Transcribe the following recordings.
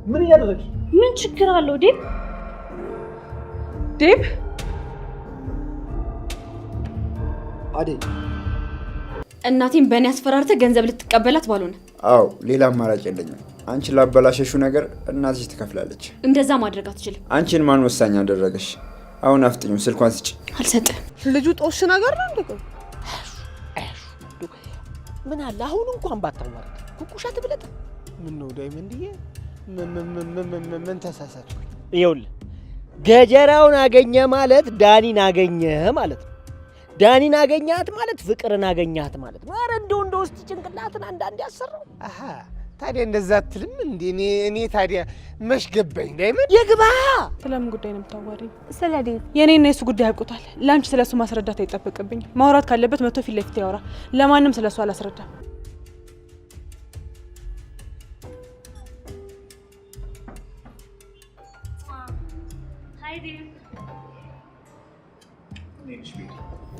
ምን እያደረግሽ? ምን ችግር አለው ዴብ? ዴብ አዴ እናቴን በእኔ አስፈራርተ ገንዘብ ልትቀበላት ባልሆነ። አዎ ሌላ አማራጭ የለኝም። አንቺ ላበላሸሽው ነገር እናትሽ ትከፍላለች። እንደዛ ማድረግ አትችልም። አንቺን ማን ወሳኝ አደረገሽ? አሁን አፍጥኙ፣ ስልኳን ስጪ። አልሰጥም። ልጁ ጦሽ ነገር ነው እንዴ? ምን አለ አሁን እንኳን ባታዋርድ ኩኩሻ ትብለጥ። ምን ነው ዳይመንድዬ? ምን ተሳሳትኩኝ? ይኸውልህ ገጀራውን አገኘ ማለት ዳኒን አገኘ ማለት ነው። ዳኒን አገኛት ማለት ፍቅርን አገኛት ማለት ነው። ኧረ እንደው እስቲ ጭንቅላትን አንዳንዴ ያሰራው። አሃ ታዲያ እንደዛ አትልም እንዴ? እኔ ታዲያ መሽ ገባኝ። ዳይመንድ ይግባ። ስለምን ጉዳይ ነው የምታዋሪኝ? ስለ ዴብ። የኔና የሱ ጉዳይ ያውቁታል። ላንቺ ስለሱ ማስረዳት አይጠበቅብኝ። ማውራት ካለበት መቶ ፊት ለፊት ያወራ። ለማንም ስለሱ አላስረዳም።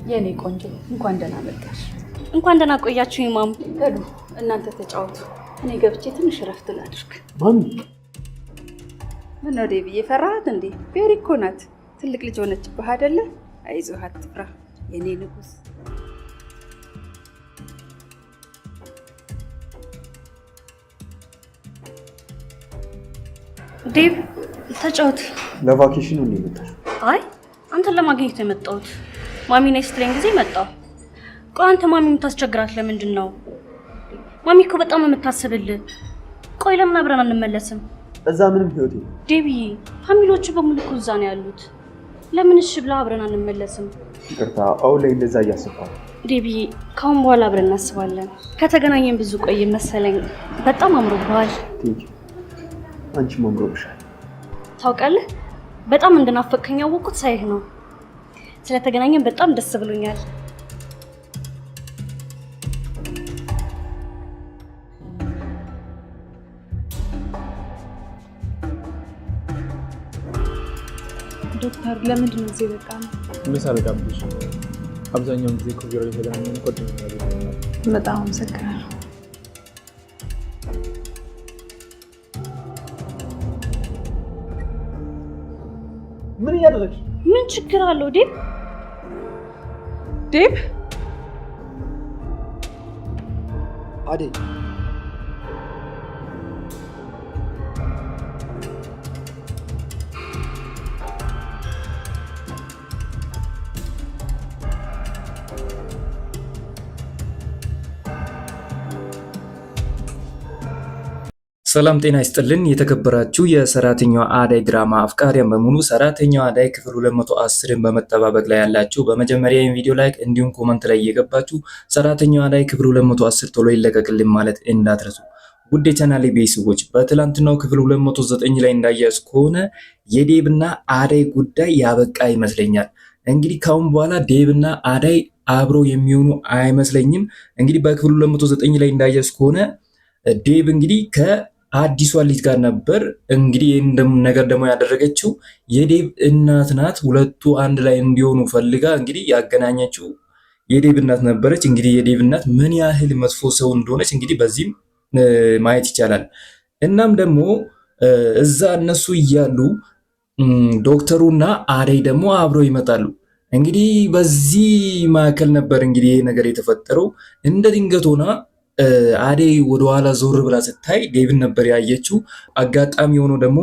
የኔ ቆንጆ እንኳን ደህና መጣሽ። እንኳን ደህና ቆያችሁ ማም። ሄዱ እናንተ ተጫወቱ፣ እኔ ገብቼ ትንሽ እረፍት ላድርግ። ማሚ ምን ነው ዴብዬ፣ ፈራሃት እንዴ? ቤሪ እኮ ናት፣ ትልቅ ልጅ ሆነችብህ አይደለ? አይዞህ አትፍራ የኔ ንጉስ። ዴብ ተጫወት። ለቫኬሽን ነው የመጣሽ? አይ አንተን ለማግኘት ነው የመጣሁት። ማሚ ነይ ስትለኝ ጊዜ መጣሁ። ቆይ አንተ ማሚ የምታስቸግራት ለምንድን ነው? ማሚ እኮ በጣም የምታስብልህ። ቆይ ለምን አብረን አንመለስም? እዛ ምንም ህይወት የለም ዴብዬ። ፋሚሊዎቹ በሙሉ እኮ እዛ ነው ያሉት። ለምን እሺ ብላ አብረን አንመለስም? ይቅርታ፣ አሁን ላይ እንደዛ እያሰብኩ ነው ዴብዬ። ካሁን በኋላ አብረን እናስባለን። ከተገናኘን ብዙ ቆይ መሰለኝ። በጣም አምሮብሃል። ቴንኪ። አንቺም አምሮብሻል። ታውቃለህ በጣም እንደናፈቀኝ ያወቅኩት ሳይህ ነው። ስለተገናኘን በጣም ደስ ብሎኛል። ዶክተር ለምንድን ነው እዚህ በቃ ነው? ምሳ ልጋብዝሽ። አብዛኛውን ጊዜ ኮቪራ የተገናኘን ጓደኛ ነው። በጣም አመሰግናለሁ። ምን እያደረግሽ? ምን ችግር አለው ዴብ? ዴብ አዴ ሰላም ጤና ይስጥልን። የተከበራችሁ የሰራተኛዋ አዳይ ድራማ አፍቃሪያን በሙሉ ሰራተኛዋ አዳይ ክፍል 210ን በመጠባበቅ ላይ ያላችሁ በመጀመሪያ ይህን ቪዲዮ ላይክ እንዲሁም ኮመንት ላይ እየገባችሁ ሰራተኛዋ አዳይ ክፍል 210 ቶሎ ይለቀቅልን ማለት እንዳትረሱ። ውድ የቻናሌ ቤተሰቦች በትላንትናው ክፍል 209 ላይ እንዳያችሁ ከሆነ የዴብና አዳይ ጉዳይ ያበቃ ይመስለኛል። እንግዲህ ካሁን በኋላ ዴብና አዳይ አብረው የሚሆኑ አይመስለኝም። እንግዲህ በክፍል 209 ላይ እንዳያችሁ ከሆነ ዴብ እንግዲህ አዲሷ ልጅ ጋር ነበር። እንግዲህ ይሄን ነገር ደግሞ ያደረገችው የዴብ እናት ናት። ሁለቱ አንድ ላይ እንዲሆኑ ፈልጋ እንግዲህ ያገናኘችው የዴብ እናት ነበረች። እንግዲህ የዴብ እናት ምን ያህል መጥፎ ሰው እንደሆነች እንግዲህ በዚህም ማየት ይቻላል። እናም ደግሞ እዛ እነሱ እያሉ ዶክተሩና አደይ ደግሞ አብረው ይመጣሉ። እንግዲህ በዚህ ማዕከል ነበር እንግዲህ ይሄ ነገር የተፈጠረው። እንደ ድንገት ሆና አደይ ወደ ኋላ ዞር ብላ ስታይ ዴቭን ነበር ያየችው። አጋጣሚ ሆኖ ደግሞ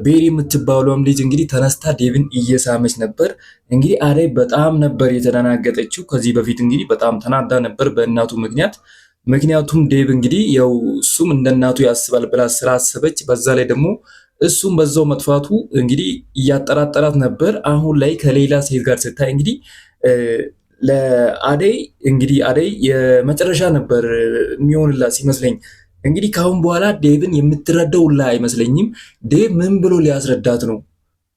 ቤሪ የምትባለውም ልጅ እንግዲህ ተነስታ ዴቭን እየሳመች ነበር። እንግዲህ አደይ በጣም ነበር የተደናገጠችው። ከዚህ በፊት እንግዲህ በጣም ተናዳ ነበር በእናቱ ምክንያት። ምክንያቱም ዴቭ እንግዲህ ያው እሱም እንደ እናቱ ያስባል ብላ ስላሰበች፣ በዛ ላይ ደግሞ እሱም በዛው መጥፋቱ እንግዲህ እያጠራጠራት ነበር። አሁን ላይ ከሌላ ሴት ጋር ስታይ እንግዲህ ለአደይ እንግዲህ አደይ የመጨረሻ ነበር የሚሆንላት ሲመስለኝ። እንግዲህ ካሁን በኋላ ዴቭን የምትረዳውላ አይመስለኝም። ዴቭ ምን ብሎ ሊያስረዳት ነው?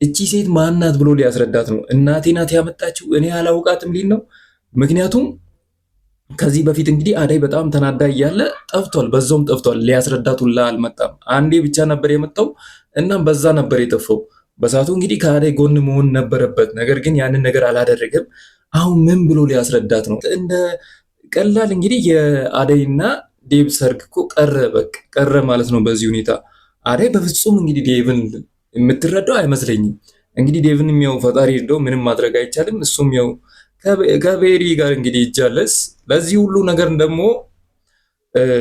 እቺ ሴት ማናት ብሎ ሊያስረዳት ነው? እናቴ ናት ያመጣችው እኔ አላውቃትም ሊል ነው። ምክንያቱም ከዚህ በፊት እንግዲህ አደይ በጣም ተናዳ እያለ ጠፍቷል፣ በዛውም ጠፍቷል። ሊያስረዳቱላ አልመጣም። አንዴ ብቻ ነበር የመጣው፣ እናም በዛ ነበር የጠፋው። በሳቱ እንግዲህ ከአደይ ጎን መሆን ነበረበት፣ ነገር ግን ያንን ነገር አላደረገም። አሁን ምን ብሎ ሊያስረዳት ነው? እንደ ቀላል እንግዲህ የአደይና ዴቭ ሰርግ እኮ ቀረ፣ በቃ ቀረ ማለት ነው በዚህ ሁኔታ። አደይ በፍጹም እንግዲህ ዴቭን የምትረዳው አይመስለኝም። እንግዲህ ዴቭንም ያው ፈጣሪ እንደው ምንም ማድረግ አይቻልም። እሱም ያው ከቤሪ ጋር እንግዲህ ይጃለስ። ለዚህ ሁሉ ነገር ደግሞ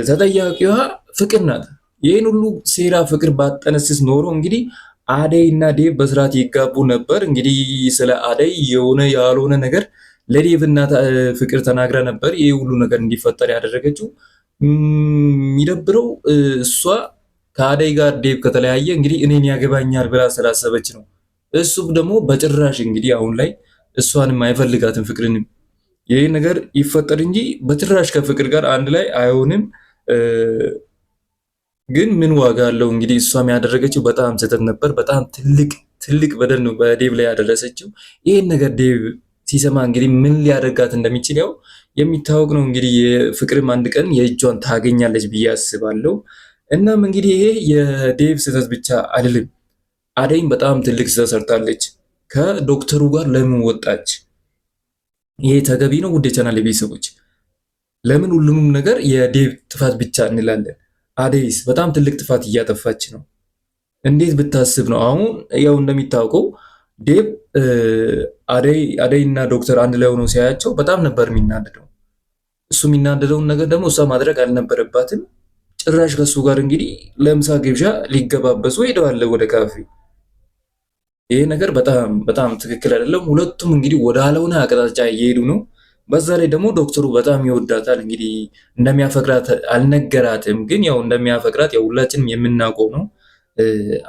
ተጠያቂዋ ፍቅር ናት። ይህን ሁሉ ሴራ ፍቅር ባጠነስስ ኖሮ እንግዲህ አደይ እና ዴቭ በስርዓት ይጋቡ ነበር። እንግዲህ ስለ አደይ የሆነ ያልሆነ ነገር ለዴቭ እና ፍቅር ተናግራ ነበር። ይህ ሁሉ ነገር እንዲፈጠር ያደረገችው የሚደብረው እሷ ከአደይ ጋር ዴቭ ከተለያየ እንግዲህ እኔን ያገባኛል ብላ ስላሰበች ነው። እሱም ደግሞ በጭራሽ እንግዲህ አሁን ላይ እሷንም አይፈልጋትም ፍቅርንም። ይህ ነገር ይፈጠር እንጂ በጭራሽ ከፍቅር ጋር አንድ ላይ አይሆንም። ግን ምን ዋጋ አለው እንግዲህ እሷም ያደረገችው በጣም ስህተት ነበር። በጣም ትልቅ በደል ነው በዴቭ ላይ ያደረሰችው። ይህን ነገር ዴቭ ሲሰማ እንግዲህ ምን ሊያደርጋት እንደሚችል ያው የሚታወቅ ነው። እንግዲህ የፍቅርም አንድ ቀን የእጇን ታገኛለች ብዬ አስባለሁ። እናም እንግዲህ ይሄ የዴቭ ስህተት ብቻ አይደለም። አደይም በጣም ትልቅ ስህተት ሰርታለች። ከዶክተሩ ጋር ለምን ወጣች? ይሄ ተገቢ ነው? ውድ የቻናል ቤተሰቦች ለምን ሁሉንም ነገር የዴቭ ጥፋት ብቻ እንላለን? አደይስ በጣም ትልቅ ጥፋት እያጠፋች ነው። እንዴት ብታስብ ነው? አሁን ያው እንደሚታወቀው ዴቭ አደይ እና ዶክተር አንድ ላይ ሆነው ሲያያቸው በጣም ነበር የሚናደደው። እሱ የሚናደደውን ነገር ደግሞ እሷ ማድረግ አልነበረባትም። ጭራሽ ከሱ ጋር እንግዲህ ለምሳ ግብዣ ሊገባበሱ ሄደዋል ወደ ካፌ። ይሄ ነገር በጣም ትክክል አይደለም። ሁለቱም እንግዲህ ወደ አልሆነ አቅጣጫ እየሄዱ ነው። በዛ ላይ ደግሞ ዶክተሩ በጣም ይወዳታል። እንግዲህ እንደሚያፈቅራት አልነገራትም፣ ግን ያው እንደሚያፈቅራት ያው ሁላችንም የምናውቀው ነው።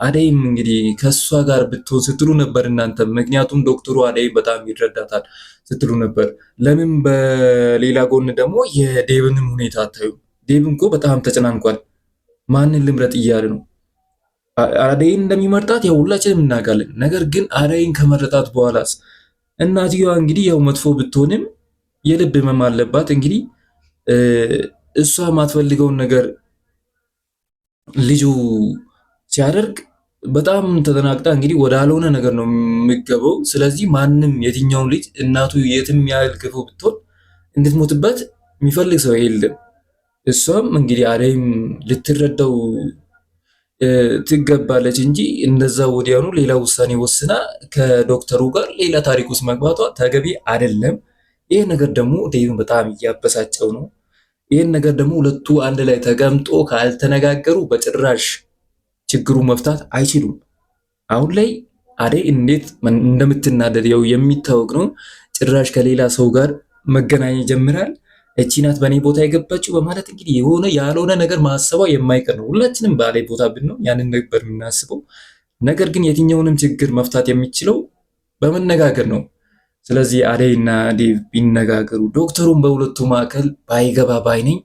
አደይም እንግዲህ ከሷ ጋር ብትሆን ስትሉ ነበር እናንተ። ምክንያቱም ዶክተሩ አደይ በጣም ይረዳታል ስትሉ ነበር። ለምን በሌላ ጎን ደግሞ የዴቭንም ሁኔታ አታዩ? ዴቭም እኮ በጣም ተጨናንቋል። ማንን ልምረጥ እያለ ነው። አደይን እንደሚመርጣት ያው ሁላችንም እናውቃለን። ነገር ግን አደይን ከመረጣት በኋላስ እናትየዋ እንግዲህ ያው መጥፎ ብትሆንም የልብ ህመም አለባት። እንግዲህ እሷ የማትፈልገውን ነገር ልጁ ሲያደርግ በጣም ተደናግጣ እንግዲህ ወደ አልሆነ ነገር ነው የሚገባው። ስለዚህ ማንም የትኛውን ልጅ እናቱ የትም ያህል ክፉ ብትሆን እንድትሞትበት የሚፈልግ ሰው የለም። እሷም እንግዲህ አደይም ልትረዳው ትገባለች እንጂ እንደዛ ወዲያውኑ ሌላ ውሳኔ ወስና ከዶክተሩ ጋር ሌላ ታሪክ ውስጥ መግባቷ ተገቢ አይደለም። ይህ ነገር ደግሞ ዴቭን በጣም እያበሳጨው ነው። ይህን ነገር ደግሞ ሁለቱ አንድ ላይ ተቀምጦ ካልተነጋገሩ በጭራሽ ችግሩ መፍታት አይችሉም። አሁን ላይ አደይ እንዴት እንደምትናደድ ያው የሚታወቅ ነው። ጭራሽ ከሌላ ሰው ጋር መገናኘት ጀምራል። እቺ ናት በእኔ ቦታ የገባችው በማለት እንግዲህ የሆነ ያልሆነ ነገር ማሰቧ የማይቀር ነው። ሁላችንም በአደይ ቦታ ብንሆን ያንን ነበር የምናስበው። ነገር ግን የትኛውንም ችግር መፍታት የሚችለው በመነጋገር ነው። ስለዚህ አደይና ዴቭ ቢነጋገሩ፣ ዶክተሩን በሁለቱ መካከል ባይገባ ባይነኝ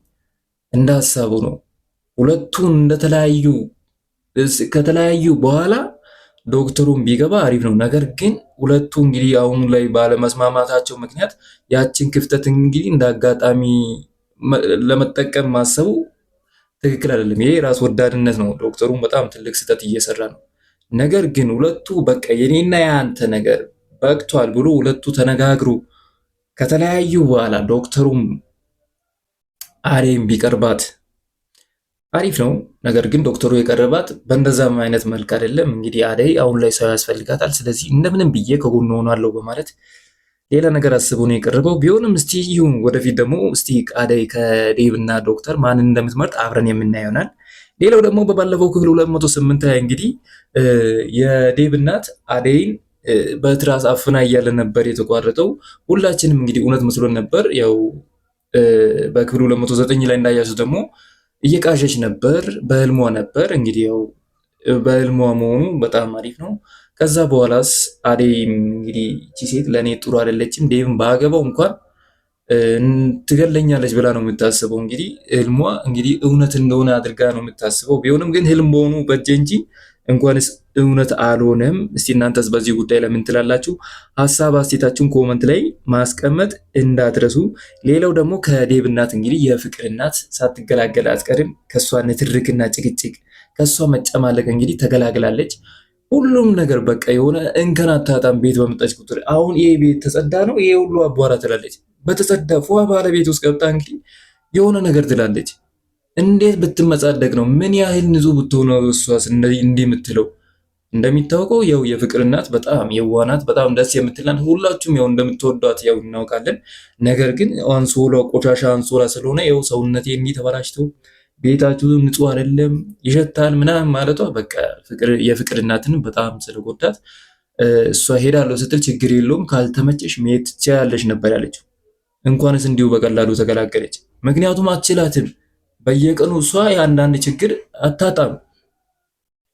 እንደ ሀሳቡ ነው። ሁለቱን ከተለያዩ በኋላ ዶክተሩን ቢገባ አሪፍ ነው። ነገር ግን ሁለቱ እንግዲህ አሁን ላይ ባለመስማማታቸው ምክንያት ያችን ክፍተት እንግዲህ እንደ አጋጣሚ ለመጠቀም ማሰቡ ትክክል አይደለም። ይሄ ራስ ወዳድነት ነው። ዶክተሩን በጣም ትልቅ ስህተት እየሰራ ነው። ነገር ግን ሁለቱ በቃ የኔና የአንተ ነገር በቅቷል ብሎ ሁለቱ ተነጋግሩ ከተለያዩ በኋላ ዶክተሩም አደይም ቢቀርባት አሪፍ ነው። ነገር ግን ዶክተሩ የቀረባት በእንደዛም አይነት መልክ አይደለም። እንግዲህ አደይ አሁን ላይ ሰው ያስፈልጋታል። ስለዚህ እንደምንም ብዬ ከጎን ሆናለሁ በማለት ሌላ ነገር አስቦ ነው የቀረበው። ቢሆንም እስቲ ይሁን ወደፊት ደግሞ እስቲ አደይ ከዴቭ እና ዶክተር ማንን እንደምትመርጥ አብረን የምናየው ይሆናል። ሌላው ደግሞ በባለፈው ክፍል 208 ላይ እንግዲህ የዴቭ እናት አደይን በትራስ አፍና እያለ ነበር የተቋረጠው። ሁላችንም እንግዲህ እውነት መስሎን ነበር። ያው በክፍል 209 ላይ እንዳያችሁ ደግሞ እየቃዠች ነበር፣ በህልሟ ነበር። እንግዲህ ያው በህልሟ መሆኑ በጣም አሪፍ ነው። ከዛ በኋላስ አደይ እንግዲህ እቺ ሴት ለእኔ ጥሩ አይደለችም፣ ዴቭን ባገባው እንኳን ትገለኛለች ብላ ነው የምታስበው። እንግዲህ ህልሟ እንግዲህ እውነት እንደሆነ አድርጋ ነው የምታስበው። ቢሆንም ግን ህልም መሆኑ በጀ እንጂ እንኳንስ እውነት አልሆነም። እስቲ እናንተስ በዚህ ጉዳይ ለምን ትላላችሁ? ሀሳብ አስተያየታችሁን ኮመንት ላይ ማስቀመጥ እንዳትረሱ። ሌላው ደግሞ ከዴቭ እናት እንግዲህ የፍቅር እናት ሳትገላገል አትቀርም። ከሷ ንትርክና ጭቅጭቅ፣ ከሷ መጨማለቅ እንግዲህ ተገላግላለች። ሁሉም ነገር በቃ የሆነ እንከን አታጣም። ቤት በመጣች ቁጥር አሁን ይሄ ቤት ተጸዳ ነው ይሄ ሁሉ አቧራ ትላለች። በተጸዳ ፏ ባለ ቤት ውስጥ ገብታ እንግዲህ የሆነ ነገር ትላለች። እንዴት ብትመጻደቅ ነው? ምን ያህል ንጹህ ብትሆን ነው እሷስ እንዲህ የምትለው? እንደሚታወቀው ያው የፍቅር እናት በጣም የዋናት በጣም ደስ የምትላን ሁላችሁም ያው እንደምትወዷት ያው እናውቃለን። ነገር ግን አንሶላ ቆሻሻ አንሶላ ስለሆነ ያው ሰውነቴ እንዲህ ተበላሽቶ ቤታችሁ ንጹህ አይደለም ይሸታል ምናምን ማለቷ በቃ የፍቅር እናትን በጣም ስለጎዳት እሷ ሄዳለሁ ስትል ችግር የለውም ካልተመቸሽ መሄድ ትችያለሽ ነበር ያለችው። እንኳንስ እንዲሁ በቀላሉ ተገላገለች። ምክንያቱም አትችላትም። በየቀኑ እሷ የአንዳንድ ችግር አታጣም።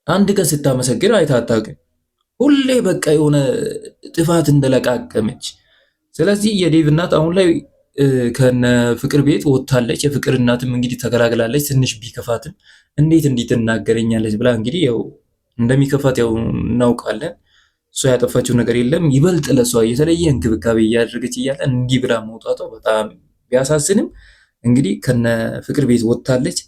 አንድ ቀን ስታመሰግን አይታታቅም። ሁሌ በቃ የሆነ ጥፋት እንደለቃቀመች። ስለዚህ የዴቭ እናት አሁን ላይ ከነ ፍቅር ቤት ወጥታለች። የፍቅር እናትም እንግዲህ ተገላግላለች። ትንሽ ቢከፋትም እንዴት እንዲህ ትናገረኛለች ብላ እንግዲህ ያው እንደሚከፋት ያው እናውቃለን። እሷ ያጠፋችው ነገር የለም። ይበልጥ ለሷ የተለየ እንክብካቤ እያደረገች እያለ እንዲህ ብላ መውጣቷ በጣም ቢያሳዝንም እንግዲህ ከነ ፍቅር ቤት ወጥታለች።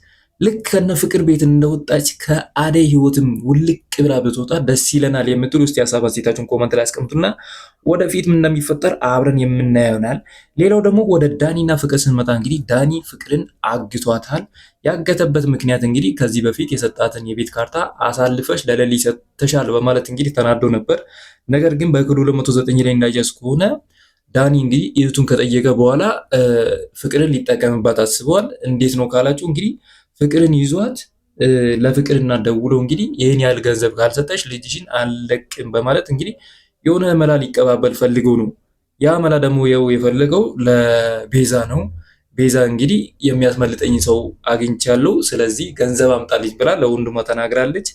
ልክ ከነ ፍቅር ቤት እንደወጣች ከአደይ ህይወትም ውልቅ ብላ ብትወጣ ደስ ይለናል የምትሉ እስቲ ሀሳብ አስተያየታችሁን ኮመንት ላይ አስቀምጡና ወደፊት ምን እንደሚፈጠር አብረን የምናየው ይሆናል። ሌላው ደግሞ ወደ ዳኒና ፍቅር ስንመጣ እንግዲህ ዳኒ ፍቅርን አግቷታል። ያገተበት ምክንያት እንግዲህ ከዚህ በፊት የሰጣትን የቤት ካርታ አሳልፈሽ ለሌሊ ሰጥተሻል በማለት እንግዲህ ተናዶ ነበር። ነገር ግን በክፍል 209 ላይ እንዳያዝ ከሆነ ዳኒ እንግዲህ እህቱን ከጠየቀ በኋላ ፍቅርን ሊጠቀምባት አስበዋል። እንዴት ነው ካላችሁ እንግዲህ ፍቅርን ይዟት ለፍቅር እና ደውለው እንግዲህ ይህን ያህል ገንዘብ ካልሰጠሽ ልጅሽን አልለቅም በማለት እንግዲህ የሆነ መላ ሊቀባበል ፈልገው ነው። ያ መላ ደግሞ ያው የፈለገው ለቤዛ ነው። ቤዛ እንግዲህ የሚያስመልጠኝ ሰው አግኝቻለሁ፣ ስለዚህ ገንዘብ አምጣልኝ ብላ ለወንድሟ ተናግራለች።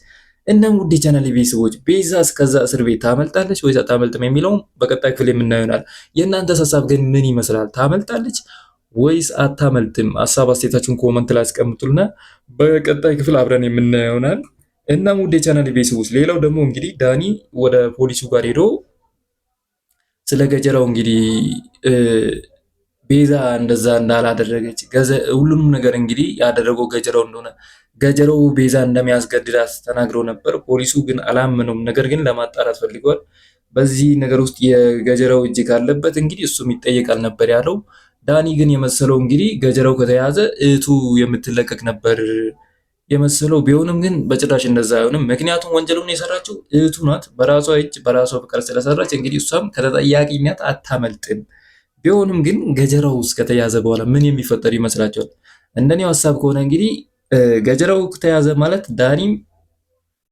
እናም ውድ ቻናል ቤተሰቦች ቤዛ እስከዛ እስር ቤት ታመልጣለች ወይስ አታመልጥም የሚለውም በቀጣይ ክፍል የምናየው ይሆናል። የእናንተ ሀሳብ ግን ምን ይመስላል? ታመልጣለች ወይስ አታመልጥም? ሀሳብ አስተያየታችሁን ኮመንት ላይ አስቀምጡልና በቀጣይ ክፍል አብረን የምናየው ይሆናል። እናም ውድ የቻናል ቤተሰቦች ሌላው ደግሞ እንግዲህ ዳኒ ወደ ፖሊሱ ጋር ሄዶ ስለ ገጀራው እንግዲህ ቤዛ እንደዛ እንዳላደረገች ሁሉንም ነገር እንግዲህ ያደረገው ገጀራው እንደሆነ ገጀራው ቤዛ እንደሚያስገድዳት ተናግረው ነበር። ፖሊሱ ግን አላመነውም። ነገር ግን ለማጣራት ፈልጓል። በዚህ ነገር ውስጥ የገጀራው እጅ ካለበት እንግዲህ እሱም ይጠየቃል ነበር ያለው። ዳኒ ግን የመሰለው እንግዲህ ገጀራው ከተያዘ እህቱ የምትለቀቅ ነበር የመሰለው። ቢሆንም ግን በጭራሽ እንደዛ አይሆንም። ምክንያቱም ወንጀሉን የሰራችው እህቱ ናት። በራሷ እጅ በራሷ ፍቃድ ስለሰራች እንግዲህ እሷም ከተጠያቂነት አታመልጥም። ቢሆንም ግን ገጀራው እስከተያዘ በኋላ ምን የሚፈጠር ይመስላችኋል? እንደኔው ሀሳብ ከሆነ እንግዲህ ገጀራው ከተያዘ ማለት ዳኒም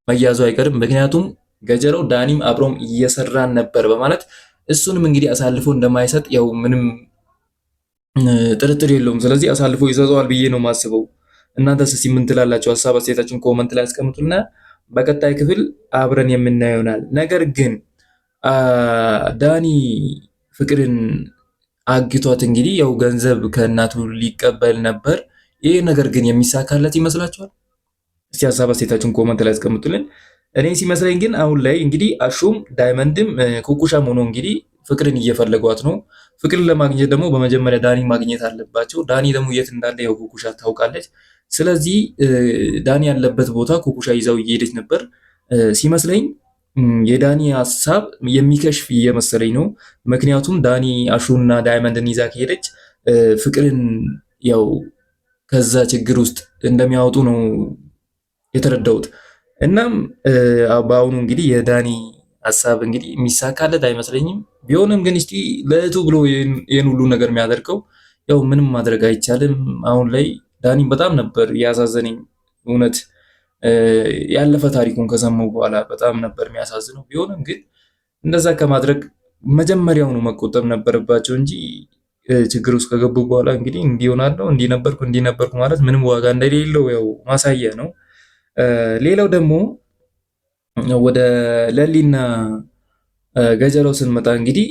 መያዙ አይቀርም። ምክንያቱም ገጀራው ዳኒም አብሮም እየሰራን ነበር በማለት እሱንም እንግዲህ አሳልፎ እንደማይሰጥ ያው ምንም ጥርጥር የለውም። ስለዚህ አሳልፎ ይሰጠዋል ብዬ ነው የማስበው። እናንተስ እስኪ ምን ትላላችሁ? ሀሳብ አስተያየታችሁን ኮመንት ላይ አስቀምጡና በቀጣይ ክፍል አብረን የምናየው ይሆናል። ነገር ግን ዳኒ ፍቅርን አግቷት እንግዲህ ያው ገንዘብ ከእናቱ ሊቀበል ነበር። ይህ ነገር ግን የሚሳካለት ይመስላችኋል? እስቲ ሀሳብ አስተያየታችሁን ኮመንት ላይ አስቀምጡልን። እኔ ሲመስለኝ ግን አሁን ላይ እንግዲህ አሹም ዳይመንድም ኩኩሻም ሆኖ እንግዲህ ፍቅርን እየፈለጓት ነው። ፍቅርን ለማግኘት ደግሞ በመጀመሪያ ዳኒ ማግኘት አለባቸው። ዳኒ ደግሞ የት እንዳለ ያው ኩኩሻ ታውቃለች። ስለዚህ ዳኒ ያለበት ቦታ ኩኩሻ ይዛው እየሄደች ነበር ሲመስለኝ። የዳኒ ሀሳብ የሚከሽፍ እየመሰለኝ ነው። ምክንያቱም ዳኒ አሹና ዳይመንድን ይዛ ከሄደች ፍቅርን ያው ከዛ ችግር ውስጥ እንደሚያወጡ ነው የተረዳሁት። እናም በአሁኑ እንግዲህ የዳኒ ሀሳብ እንግዲህ የሚሳካለት አይመስለኝም። ቢሆንም ግን እስቲ ለእህቱ ብሎ ይህን ሁሉ ነገር የሚያደርገው ያው ምንም ማድረግ አይቻልም። አሁን ላይ ዳኒ በጣም ነበር ያሳዘነኝ እውነት ያለፈ ታሪኩን ከሰማሁ በኋላ በጣም ነበር የሚያሳዝነው። ቢሆንም ግን እንደዛ ከማድረግ መጀመሪያውኑ መቆጠብ ነበረባቸው እንጂ ችግር ውስጥ ከገቡ በኋላ እንግዲህ እንዲሆናለው እንዲነበርኩ ማለት ምንም ዋጋ እንደሌለው ያው ማሳያ ነው። ሌላው ደግሞ ወደ ለሊና ገጀራው ስንመጣ እንግዲህ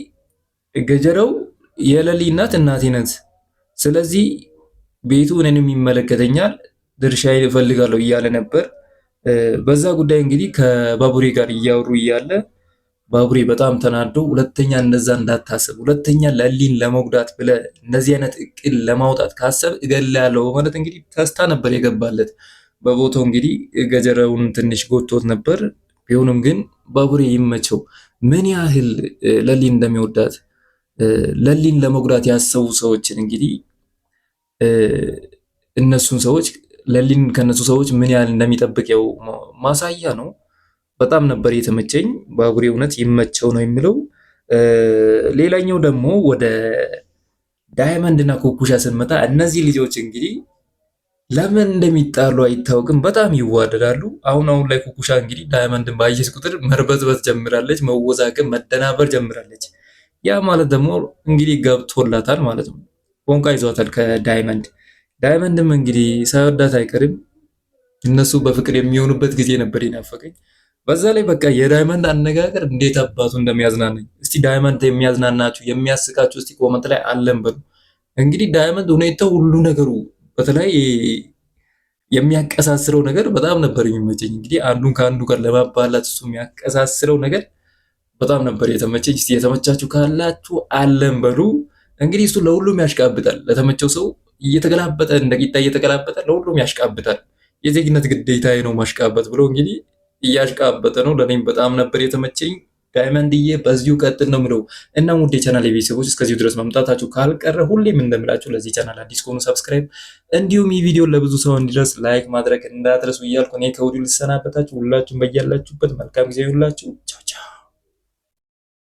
ገጀራው የለሊ እናቴ ናት። ስለዚህ ቤቱ እኔንም ይመለከተኛል ድርሻዬን እፈልጋለሁ እያለ ነበር። በዛ ጉዳይ እንግዲህ ከባቡሬ ጋር እያወሩ እያለ ባቡሬ በጣም ተናዶ ሁለተኛ እንደዛ እንዳታስብ፣ ሁለተኛ ለሊን ለመጉዳት ብለ እንደዚህ አይነት እቅድ ለማውጣት ካሰብ እገላለሁ በማለት እንግዲህ ተስታ ነበር የገባለት። በቦታው እንግዲህ ገጀራውን ትንሽ ጎቶት ነበር። ቢሆንም ግን ባቡሬ ይመቸው። ምን ያህል ለሊን እንደሚወዳት ለሊን ለመጉዳት ያሰቡ ሰዎችን እንግዲህ እነሱን ሰዎች ለሊን ከነሱ ሰዎች ምን ያህል እንደሚጠብቀው ማሳያ ነው። በጣም ነበር የተመቸኝ። ባቡሬ እውነት ይመቸው ነው የሚለው። ሌላኛው ደግሞ ወደ ዳይመንድ እና ኩኩሻ ስንመጣ እነዚህ ልጆች እንግዲህ ለምን እንደሚጣሉ አይታወቅም። በጣም ይዋደዳሉ። አሁን ላይ ኩኩሻ እንግዲህ ዳይመንድን ባየች ቁጥር መርበትበት ጀምራለች፣ መወዛቀም፣ መደናበር ጀምራለች። ያ ማለት ደግሞ እንግዲህ ገብቶላታል ማለት ነው። ፎንቃ ይዟታል ከዳይመንድ። ዳይመንድም እንግዲህ ሳይወዳት አይቀርም። እነሱ በፍቅር የሚሆኑበት ጊዜ ነበር የናፈቀኝ። በዛ ላይ በቃ የዳይመንድ አነጋገር እንዴት አባቱ እንደሚያዝናናኝ። እስቲ ዳይመንድ የሚያዝናናችሁ የሚያስቃችሁ እስቲ ኮመንት ላይ አለን በሉ። እንግዲህ ዳይመንድ ሁኔታው ሁሉ ነገሩ በተለይ የሚያቀሳስረው ነገር በጣም ነበር የሚመቸኝ። እንግዲህ አንዱን ከአንዱ ጋር ለማባላት እሱ የሚያቀሳስረው ነገር በጣም ነበር የተመቸኝ። እስቲ የተመቻችሁ ካላችሁ አለን በሉ። እንግዲህ እሱ ለሁሉም ያሽቃብጣል። ለተመቸው ሰው እየተገላበጠ እንደ ቂጣ እየተገላበጠ ለሁሉም ያሽቃብጣል። የዜግነት ግዴታዬ ነው ማሽቃበጥ ብሎ እንግዲህ እያሽቃበጠ ነው። ለኔም በጣም ነበር የተመቸኝ። ዳይመንድዬ በዚሁ ቀጥል ነው የምለው። እና ውድ የቻናል ቤተሰቦች እስከዚሁ ድረስ መምጣታችሁ ካልቀረ ሁሌም እንደምላችሁ ለዚህ ቻናል አዲስ ከሆኑ ሰብስክራይብ፣ እንዲሁም ይህ ቪዲዮ ለብዙ ሰው እንዲደርስ ላይክ ማድረግ እንዳትረሱ እያልኩ እኔ ከወዲሁ ልሰናበታችሁ። ሁላችሁም በያላችሁበት መልካም ጊዜ ይሁንላችሁ። ቻው ቻው።